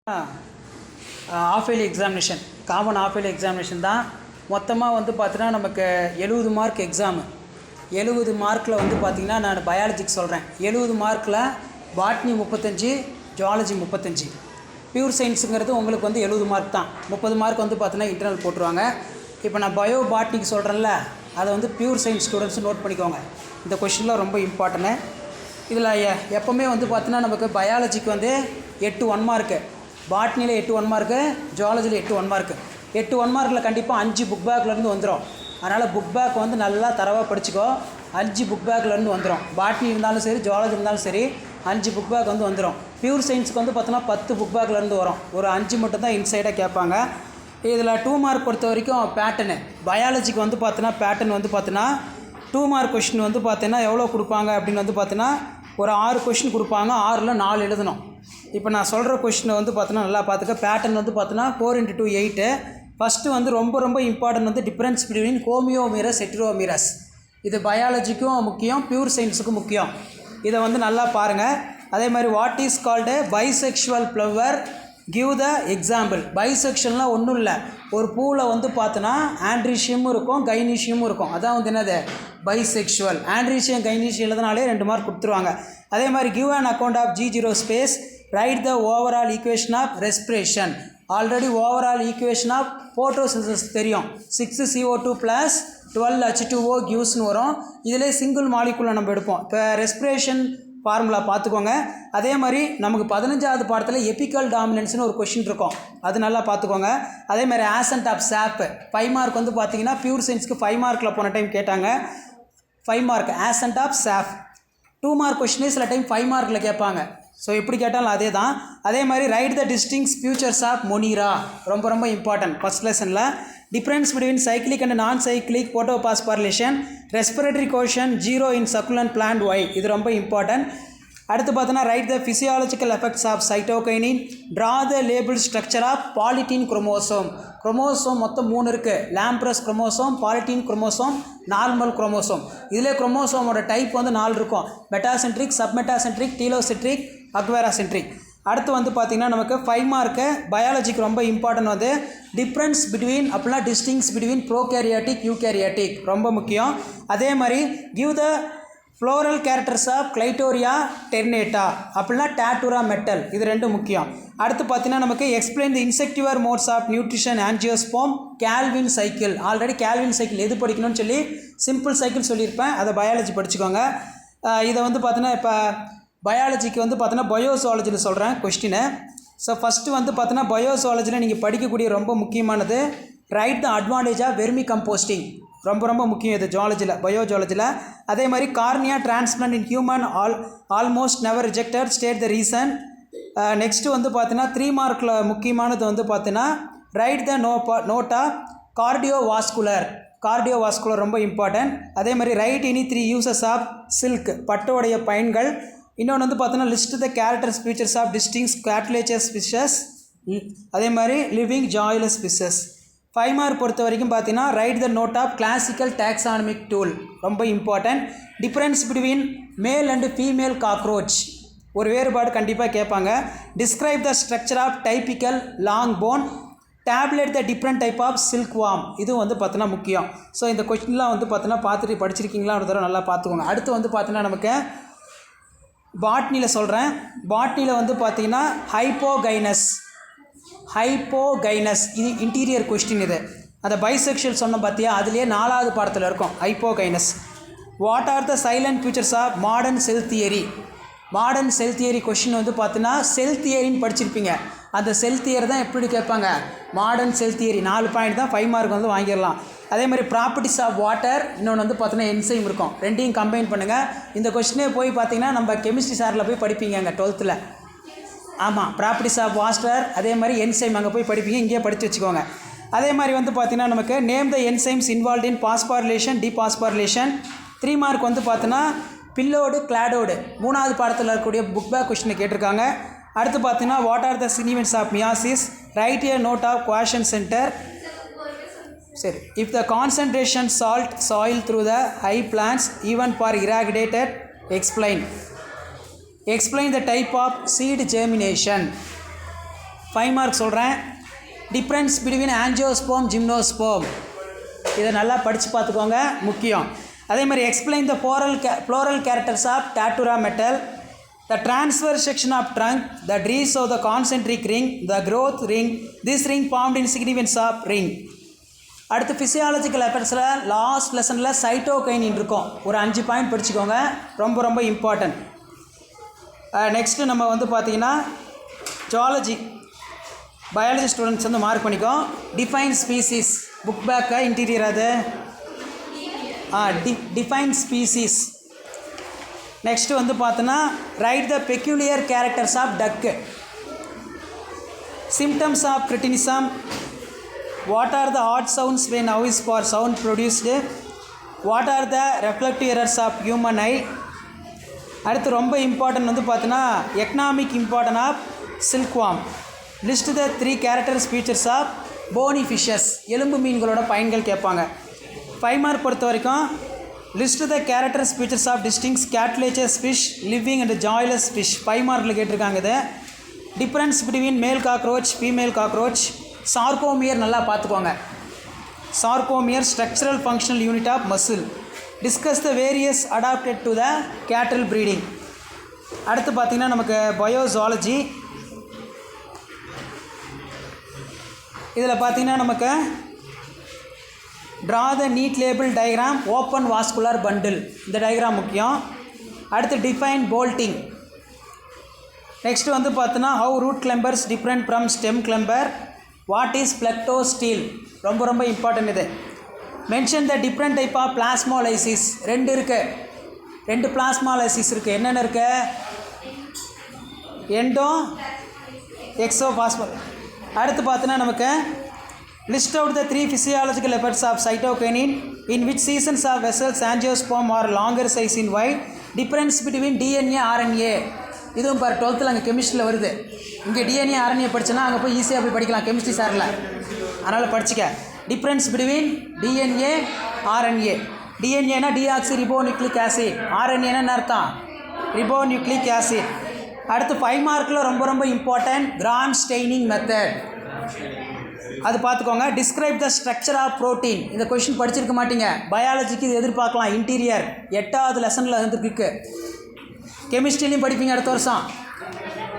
Of early examination, common of early examination தான். மொத்தமாக வந்து பார்த்தீங்கன்னா நமக்கு 70 மார்க் எக்ஸாமு. 70 மார்க்கில் வந்து பார்த்திங்கன்னா நான் பயாலஜிக்கு சொல்கிறேன். 70 மார்க்கில் பாட்னி 35, ஜுவாலஜி 35. பியூர் சயின்ஸுங்கிறது உங்களுக்கு வந்து 70 மார்க் தான். 30 மார்க் வந்து பார்த்தீங்கன்னா இன்டர்னல் போட்டுருவாங்க. இப்போ நான் பயோ பாட்னிக்கு சொல்கிறேன்ல, அதை வந்து பியூர் சயின்ஸ் ஸ்டூடெண்ட்ஸ் நோட் பண்ணிக்கோங்க. இந்த கொஷின்லாம் ரொம்ப இம்பார்ட்டன்ட்டு. இதில் எப்போவுமே வந்து பார்த்தீங்கன்னா நமக்கு பயாலஜிக்கு வந்து 8 1 மார்க்கு, பாட்னியில் 8 1 மார்க்கு, ஜுவாலஜியில் 8 1 மார்க்கு. 8 1 மார்க்கில் கண்டிப்பாக 5 புக் பேக்லேருந்து வந்துடும். அதனால் புக் பேக் வந்து நல்லா தரவாக படிச்சுக்கோ. 5 புக் பேக்லேருந்து வந்துடும். பாட்னி இருந்தாலும் சரி, ஜுவாலஜி இருந்தாலும் சரி, 5 புக் பேக் வந்து வந்துடும். பியூர் சயின்ஸுக்கு வந்து பார்த்தோன்னா 10 புக் பேக்லேருந்து வரும். ஒரு 5 மட்டும் தான் இன்சைடாக கேட்பாங்க. இதில் 2 மார்க் பொறுத்த வரைக்கும் பேட்டர்னு, பயாலஜிக்கு வந்து பார்த்தோன்னா பேட்டர்ன் வந்து பார்த்தோன்னா 2 மார்க் கொஷின் வந்து பார்த்தீங்கன்னா எவ்வளோ கொடுப்பாங்க அப்படின்னு வந்து பார்த்தோன்னா ஒரு 6 கொஷின் கொடுப்பாங்க. 6ல் 4 எழுதணும். இப்போ நான் சொல்கிற கொஷினை வந்து பார்த்தோன்னா நல்லா பார்த்துக்க. பேட்டர்ன் வந்து பார்த்தோன்னா 4 × 2 8. ஃபஸ்ட்டு வந்து ரொம்ப இம்பார்ட்டன்ட் வந்து டிஃப்ரென்ஸ் பிட்வீன் ஹோமியோமீரஸ் ஹெட்ரோமீரஸ். இது பயாலஜிக்கும் முக்கியம், பியூர் சயின்ஸுக்கும் முக்கியம். இதை வந்து நல்லா பாருங்கள். அதே மாதிரி what is called bisexual flower, give the example. பைசெக்ஷுவல்னால் ஒன்றும் இல்லை, ஒரு பூவில் வந்து பார்த்தோன்னா ஆண்ட்ரீஷியமும் இருக்கும், கைனீஷியமும் இருக்கும். அதான் வந்து என்னது பைசெக்ஷுவல். ஆண்ட்ரீஷியம் கைனீஷியம் எழுதினாலே 2 மார்க் கொடுத்துருவாங்க. அதே மாதிரி give an account of G0 space, write the overall equation of respiration. Already overall equation of photosynthesis தெரியும். 6CO2 + 12H2O கிவ்ஸ்னு வரும். இதிலே சிங்கிள் மாலிகுலை நம்ம எடுப்போம். இப்போ ரெஸ்பிரேஷன் ஃபார்முலா பார்த்துக்கோங்க. அதே மாதிரி நமக்கு 15வது பாடத்தில் எபிக்கல் டாமினன்ஸ்னு ஒரு கொஷின் இருக்கும், அது நல்லா பார்த்துக்கோங்க. அதே மாதிரி ஆசன்ட் ஆஃப் சாப் 5 மார்க் வந்து பார்த்தீங்கன்னா பியூர் சயின்ஸ்க்கு 5 மார்க்கில் போன டைம் கேட்டாங்க. 5 மார்க் ஆசன்ட் ஆஃப் சாப். 2 மார்க் கொஷினே சில டைம் 5 மார்க்கில் கேட்பாங்க. ஸோ எப்படி கேட்டாலும் அதே தான். அதே மாதிரி write the distinct features of Monera, ரொம்ப இம்பார்ட்டன்ட். ஃபஸ்ட் லெசனில் difference between cyclic and non cyclic photophosphorylation, respiratory quotient 0 in succulent plant why, இது ரொம்ப இம்பார்ட்டன்ட். அடுத்து பார்த்தோன்னா write the physiological effects of cytokinin, draw the label structure of polytene chromosome. Chromosome மொத்தம் 3 இருக்குது. Lampbrush chromosome, polytene chromosome, normal chromosome. இதிலே குரோமோசோமோட type வந்து 4 இருக்கும். Metacentric, submetacentric, telocentric, acrocentric. அடுத்து வந்து பார்த்திங்கன்னா நமக்கு 5 மார்க்கு பயாலஜிக்கு ரொம்ப இம்பார்ட்டன்ட் வந்து டிஃப்ரென்ஸ் பிட்வீன் அப்படின்னா டிஸ்டிங்ஸ் பிட்வீன் ப்ரோகேரியாட்டிக் யூகேரியாட்டிக், ரொம்ப முக்கியம். அதே மாதிரி give the floral characters of Clitoria ternatea அப்படின்னா டேட்டூரா மெட்டல், இது 2 முக்கியம். அடுத்து பார்த்தீங்கன்னா நமக்கு explain the insectivorous modes of nutrition angiosperm, Calvin cycle. Already Calvin cycle எது படிக்கணும்னு சொல்லி சிம்பிள் சைக்கிள் சொல்லியிருப்பேன், அதை பயாலஜி படிச்சுக்கோங்க. இதை வந்து பார்த்தீங்கன்னா இப்போ பயாலஜிக்கு வந்து பார்த்தோன்னா பயோசுவாலஜியில் சொல்கிறேன் கொஸ்டினை. ஸோ ஃபஸ்ட்டு வந்து பார்த்தோன்னா பயோசுவாலஜியில் நீங்கள் படிக்கக்கூடிய ரொம்ப முக்கியமானது write the advantage of vermicomposting, ரொம்ப முக்கியம் இது ஜுவாலஜியில், பயோஜுவாலஜியில். அதே மாதிரி cornea transplant in human almost never rejected, state the reason. Next வந்து பார்த்தீங்கன்னா 3 மார்க்கில் முக்கியமானது வந்து பார்த்தீங்கன்னா ரைட் த நோட்டா கார்டியோவாஸ்குலர் ரொம்ப இம்பார்ட்டன்ட். அதே மாதிரி write any 3 uses of silk, பட்டோடைய பயன்கள். இன்னொன்று வந்து பார்த்தோன்னா list the characters features of distinct cartilaginous fishes, அதே மாதிரி லிவிங் ஜாய்லஸ் ஃபிஷஸ். 5 மார்க் பொறுத்த வரைக்கும் பார்த்தீங்கன்னா write the note of classical taxonomic tool, ரொம்ப important. Difference between male and female cockroach, ஒரு வேறுபாடு கண்டிப்பாக கேட்பாங்க. Describe the structure of typical long bone, tabulate the different type of silkworm, இது வந்து பார்த்தோன்னா முக்கியம். ஸோ இந்த கொஸ்டின்லாம் வந்து பார்த்தோன்னா பார்த்துட்டு படிச்சிருக்கீங்களா ஒரு தடவை நல்லா பார்த்துக்கோங்க. அடுத்து வந்து பார்த்தீங்கன்னா நமக்கு பாட்னியில் சொல்கிறேன். பாட்னியில் வந்து பார்த்தீங்கன்னா ஹைப்போகைனஸ், இது இன்டீரியர் கொஸ்டின். இது அந்த பைசெக்ஷுவல் சொன்ன பார்த்தியா, அதுலேயே 4வது பாடத்தில் இருக்கும் hypogynous. What are the salient features of modern cell theory. Modern cell theory question வந்து பார்த்தீங்கன்னா செல் தியரின்னு படிச்சிருப்பீங்க. அந்த செல் தியரி தான் எப்படி கேட்பாங்க, மாடர்ன் செல் தியரி. 4 பாயிண்ட் தான் 5 மார்க் வந்து வாங்கிடலாம். அதே மாதிரி ப்ராப்பர்ட்டிஸ் ஆஃப் வாட்டர், இன்னொன்று வந்து பார்த்தீங்கன்னா என்சைம் இருக்கும். 2யும் கம்பைன் பண்ணுங்கள். இந்த கொஸ்டினே போய் பார்த்தீங்கன்னா நம்ம கெமிஸ்ட்ரி சாரில் போய் படிப்பீங்க அங்கே 12th. ஆமாம், ப்ராப்பர்ட்டிஸ் ஆஃப் வாட்டர், அதே மாதிரி என்சைம் அங்கே போய் படிப்பீங்க, இங்கேயே படித்து வச்சுக்கோங்க. அதே மாதிரி வந்து பார்த்தீங்கன்னா நமக்கு name the enzymes involve in phosphorylation dephosphorylation. 3 mark வந்து பார்த்தீங்கன்னா பில்லோடு கிளாடோடு 3வது பாடத்தில் இருக்கக்கூடிய புக் பேக் கொஸ்டினை கேட்டிருக்காங்க. அடுத்து பார்த்தீங்கன்னா what are the significance of meiosis, write a note of quiescent centre. சரி, if the concentration salt soil through the high plants even for irrigated, explain the type of seed germination. 5 mark சொல்கிறேன். Difference between angiosperm gymnosperm, இதை நல்லா படித்து பார்த்துக்கோங்க, முக்கியம். அதே மாதிரி explain the floral characters of Datura metel, the transfer section of trunk, the trees of the concentric ring, the growth ring, this ring formed in significance of ring. அடுத்து physiological எஃபெக்ட்ஸில் last லெசனில் cytokinin இருக்கும், ஒரு 5 point படிச்சுக்கோங்க, ரொம்ப ரொம்ப important. Next நம்ம வந்து பார்த்திங்கன்னா ஜுவாலஜி, பயாலஜி ஸ்டூடெண்ட்ஸ் வந்து மார்க் பண்ணிக்கோ. டிஃபைன் ஸ்பீசிஸ், புக் பேக்கை இன்டீரியர் அது டிஃபைன் ஸ்பீசிஸ். நெக்ஸ்ட்டு வந்து பார்த்தோன்னா write the peculiar characters of duck, symptoms of cretinism, what are the odd sounds when how is for sound produced, what are the refractive errors of human eye. அடுத்து ரொம்ப important வந்து பார்த்தோன்னா economic importance of silkworm, list the 3 characters features of bony fishes, எலும்பு மீன்களோட பயன்கள் கேட்பாங்க. 5 mark பொறுத்த வரைக்கும் list the characters features of distinct cartilaginous fish, living and jawless fish, 5 மார்க்கில் கேட்டிருக்காங்க. இது difference between male cockroach female cockroach, sarcomere நல்லா பார்த்துக்கோங்க, sarcomere structural functional unit of muscle, discuss the various adapted to the cattle breeding. அடுத்து பார்த்திங்கன்னா நமக்கு பயோஜுவாலஜி, இதில் பார்த்திங்கன்னா நமக்கு draw the neat label diagram open vascular bundle, இந்த டயக்ராம் முக்கியம். அடுத்து டிஃபைன் போல்ட்டிங். நெக்ஸ்ட் வந்து பார்த்தோன்னா how root கிளம்பர்ஸ் different from stem climber, what is plectostele, ரொம்ப ரொம்ப இம்பார்ட்டன்ட் இது. Mention the different type of plasmolysis, 2 இருக்குது, 2 பிளாஸ்மாலைசிஸ் இருக்குது. என்னென்ன இருக்குது? எண்டோ எக்ஸோ பாஸ்மோ. அடுத்து பார்த்தோன்னா நமக்கு list out the 3 physiological effects of cytokinin, in which seasons of vessels angiosperm are longer size in wide, difference between DNA RNA. இதுவும் பார் 12th அங்கே கெமிஸ்ட்ரியில் வருது. இங்கே DNA RNA படிச்சோன்னா அங்கே போய் ஈஸியாக போய் படிக்கலாம் கெமிஸ்ட்ரி சாரில், அதனால் படிச்சுக்க. டிஃப்ரென்ஸ் பிட்வீன் DNA RNA, டிஎன்ஏனா டிஆக்சி ரிபோ நியூக்ளிக் ஆசிட், RNAனா என்ன அர்த்தம்? Ribo nucleic acid. அடுத்து 5 மார்க்கில் ரொம்ப ரொம்ப இம்பார்ட்டன்ட் கிராம் ஸ்டெய்னிங் மெத்தட், அது பார்த்துக்கோங்க. Describe the structure of protein, இந்த கொஷின் படிச்சிருக்க மாட்டீங்க, பயாலஜிக்கு இது எதிர்பார்க்கலாம். இன்டீரியர் 8வது லெசனில் வந்துருக்கு, கெமிஸ்ட்ரிலையும் படிப்பீங்க அடுத்த வருஷம்.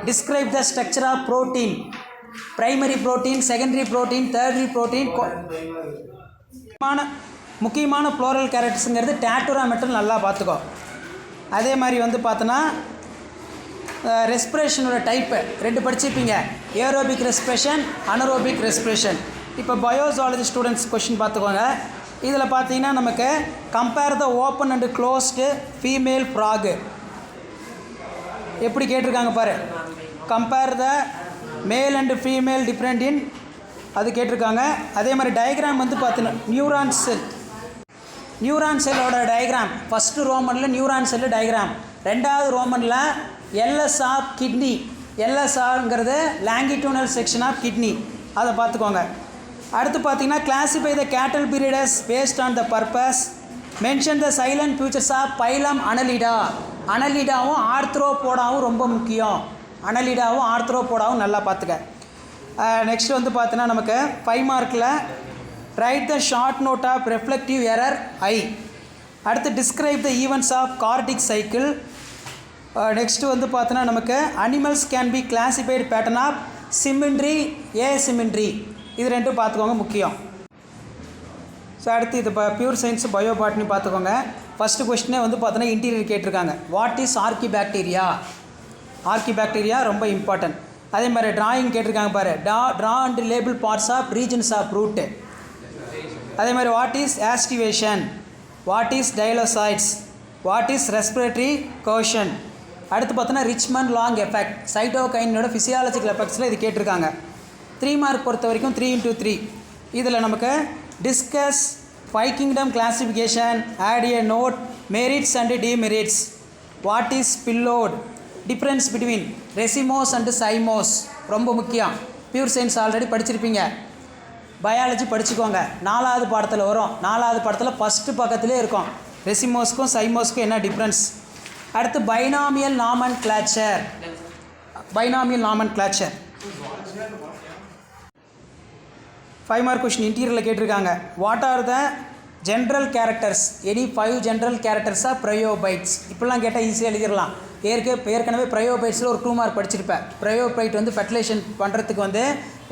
Describe the structure of protein, primary protein, secondary protein, tertiary protein. முக்கியமான ஃப்ளோரல் கேரக்டர்ஸுங்கிறது டேட்டூரா மெட்டல் நல்லா பார்த்துக்கோ. அதே மாதிரி வந்து பார்த்தோன்னா ரெஸ்பிரேஷனோட டைப்பு 2 படிச்சிருப்பீங்க, ஏரோபிக் ரெஸ்பிரேஷன், அனரோபிக் ரெஸ்பிரேஷன். இப்போ பயோஜுவாலஜி ஸ்டூடெண்ட்ஸ் கொஷின் பார்த்துக்கோங்க. இதில் பார்த்தீங்கன்னா நமக்கு compare the open and closed female frock, எப்படி கேட்டிருக்காங்க பாரு. கம்பேர் த மேல் அண்டு ஃபீமேல் டிஃப்ரெண்ட் இன், அது கேட்டிருக்காங்க. அதே மாதிரி டயக்ராம் வந்து பார்த்தீங்கன்னா நியூரான் செல், நியூரான் செல்லோட டயக்ராம் ஃபஸ்ட்டு ரோமனில் நியூரான் செல்லு டயக்ராம், 2வது ரோமனில் எல்எஸ் ஆஃப் கிட்னி, எல்எஸ்ஆங்கிறது லாங்கிடியூனல் செக்ஷன் ஆஃப் கிட்னி, அதை பார்த்துக்கோங்க. அடுத்து பார்த்தீங்கன்னா classify the cattle periods based on the purpose, mention the salient features of phylum Annelida, அனலிடாவும் ஆர்த்ரோபோடாவும் ரொம்ப முக்கியம், அனலிடாவும் ஆர்த்ரோபோடாவும் நல்லா பார்த்துக்க. நெக்ஸ்ட் வந்து பார்த்தீங்கன்னா நமக்கு 5 மார்க்கில் write the short note of reflective error eye. அடுத்து describe the events of cardiac cycle. Next வந்து பார்த்தோன்னா நமக்கு animals can be classified pattern of symmetry asymmetry, இது 2 பார்த்துக்கோங்க முக்கியம். ஸோ அடுத்து இது பியூர் சயின்ஸ் பயோ பாட்னி பார்த்துக்கோங்க. ஃபஸ்ட்டு கொஸ்டினே வந்து பார்த்தோன்னா இன்டீரியர் கேட்டிருக்காங்க, what is archaebacteria, archaebacteria ரொம்ப இம்பார்ட்டன்ட். அதே மாதிரி டிராயிங் கேட்டிருக்காங்க பாரு, draw and label parts of regions of route. அதே மாதிரி what is aestivation, what is tyloses, what is respiratory quotient. அடுத்து பார்த்தோன்னா ரிச்மண்ட் லாங் எஃபெக்ட், சைட்டோகைனோட ஃபிசியாலஜிக்கல் எஃபெக்ட்ஸில் இது கேட்டிருக்காங்க. 3 மார்க் பொறுத்த வரைக்கும் 3x3. இதில் நமக்கு discuss 5 kingdom classification, add a note, merits and demerits, what is phyllode, difference between racemose and cymose ரொம்ப முக்கியம். பியூர் சயின்ஸ் ஆல்ரெடி படிச்சிருப்பீங்க, பயாலஜி படிச்சுக்கோங்க, 4வது பாடத்தில் வரும். 4வது பாடத்தில் ஃபஸ்ட்டு பக்கத்துலேயே இருக்கும் ரெசிமோஸ்க்கும் சைமோஸ்க்கும் என்ன டிஃப்ரென்ஸ். அடுத்து binomial nomenclature, binomial nomenclature 5 mark question இன்டீரியரில் கேட்டிருக்காங்க. What are the general characters, any 5 general characters of bryophytes? இப்படிலாம் கேட்டால் ஈஸியாக எழுதிடலாம். ஏற்கனவே ப்ரையோபைட்ஸில் ஒரு 2 மார்க் படிச்சிருப்பேன். ப்ரையோபைட் வந்து ஃபெர்டிலைசேஷன் பண்ணுறதுக்கு வந்து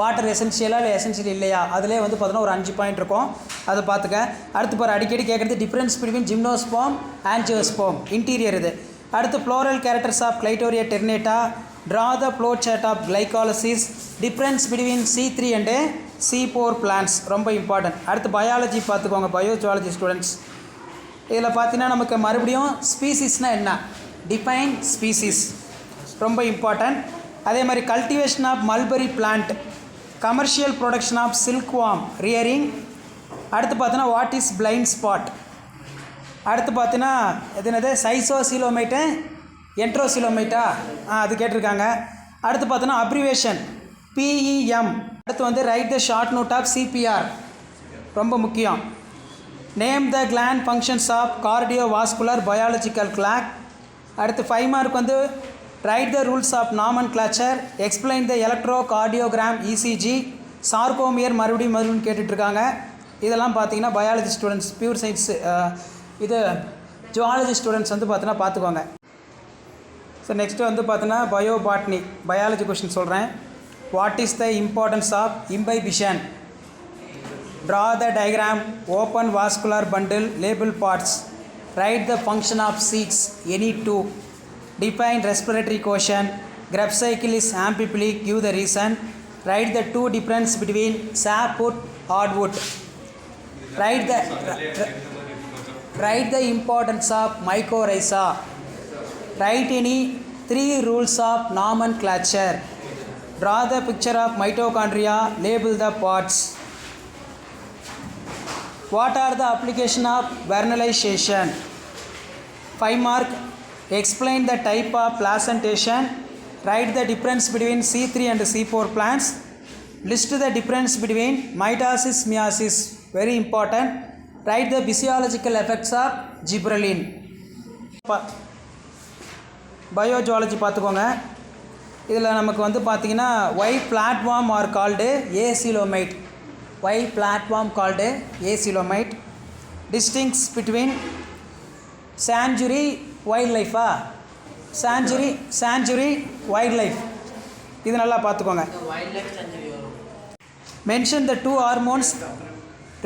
வாட்டர் எசென்ஷியலாக இல்லை எசென்ஷியல் இல்லையா, அதிலே வந்து பார்த்தோன்னா ஒரு 5 பாயிண்ட் இருக்கும், அதை பார்த்துக்க. அடுத்து பாரு, அடிக்கடி கேட்குறது difference between gymnosperm angiosperm, interior இது. அடுத்து floral characters of Clitoria ternatea, draw the flow chart of glycolysis, difference between C3 and C4 plants, ரொம்ப இம்பார்ட்டன்ட். அடுத்து பயாலஜி பார்த்துக்கோங்க, பயோஜுவாலஜி ஸ்டூடெண்ட்ஸ். இதில் பார்த்தீங்கன்னா நமக்கு மறுபடியும் ஸ்பீசிஸ்னால் என்ன, டிஃபைன் ஸ்பீசிஸ், ரொம்ப இம்பார்ட்டன்ட். அதே மாதிரி cultivation of mulberry plant, commercial production of silkworm rearing. அடுத்து பார்த்தீங்கன்னா வாட் இஸ் பிளைண்ட் ஸ்பாட். அடுத்து பார்த்தீங்கன்னா இது என்னது, சைசோசிலோமைட்டு என்ட்ரோசிலோமைட்டா, அது கேட்டிருக்காங்க. அடுத்து பார்த்தோன்னா அப்ரிவேஷன் PEM. அடுத்து வந்து write the short note of CPR, ரொம்ப முக்கியம். Name the gland functions of cardiovascular biological clock. அடுத்து 5 மார்க் வந்து write the rules of nomenclature, explain the electrocardiogram ECG, sarcomere மறுபடியும் கேட்டுட்ருக்காங்க. இதெல்லாம் பார்த்தீங்கன்னா பயாலஜி ஸ்டூடெண்ட்ஸ், பியூர் சயின்ஸ் இது zoology students வந்து பார்த்தீங்கன்னா பார்த்துக்கோங்க. ஸோ நெக்ஸ்ட்டு வந்து பார்த்தீங்கன்னா பயோபாட்னி, பயாலஜி கொஷின் சொல்கிறேன். What is the importance of imbibition? Draw the diagram, open vascular bundle, label parts, write the function of seeds, any 2, define respiratory quotient, Krebs cycle is amphiphilic, give the reason, write the 2 difference between sapwood, hardwood, write the importance of mycorrhiza, write any 3 rules of nomenclature, draw the picture of mitochondria, label the parts. What are the application of vernalization? 5 mark. Explain the type of placentation, write the difference between C3 and C4 plants, list the difference between mitosis meiosis, very important, write the physiological effects of gibberellin. Biozoology பார்த்துக்கோங்க. இதில் நமக்கு வந்து பார்த்திங்கன்னா why platform are called acylomite, why platform called acylomite, distincts between sanctuary wild லைஃபா, sanctuary wild life, இது நல்லா பார்த்துக்கோங்க. Mention the 2 hormones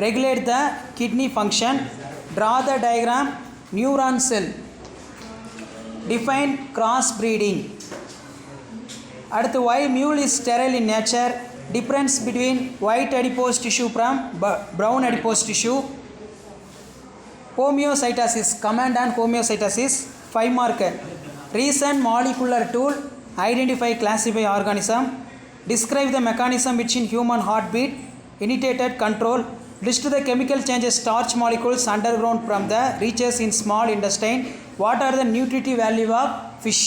regulate the kidney function, draw the diagram neuron cell, define cross breeding. அடுத்து why mule is sterile in nature, difference between white adipose tissue from brown adipose tissue. Homeocytosis, command and homeocytosis, 5 mark. Reason molecular tool, identify classify organism, describe the mechanism which in human heartbeat, initiated control, list the chemical changes starch molecules underground from the reaches in small intestine, what are the nutritive value of fish.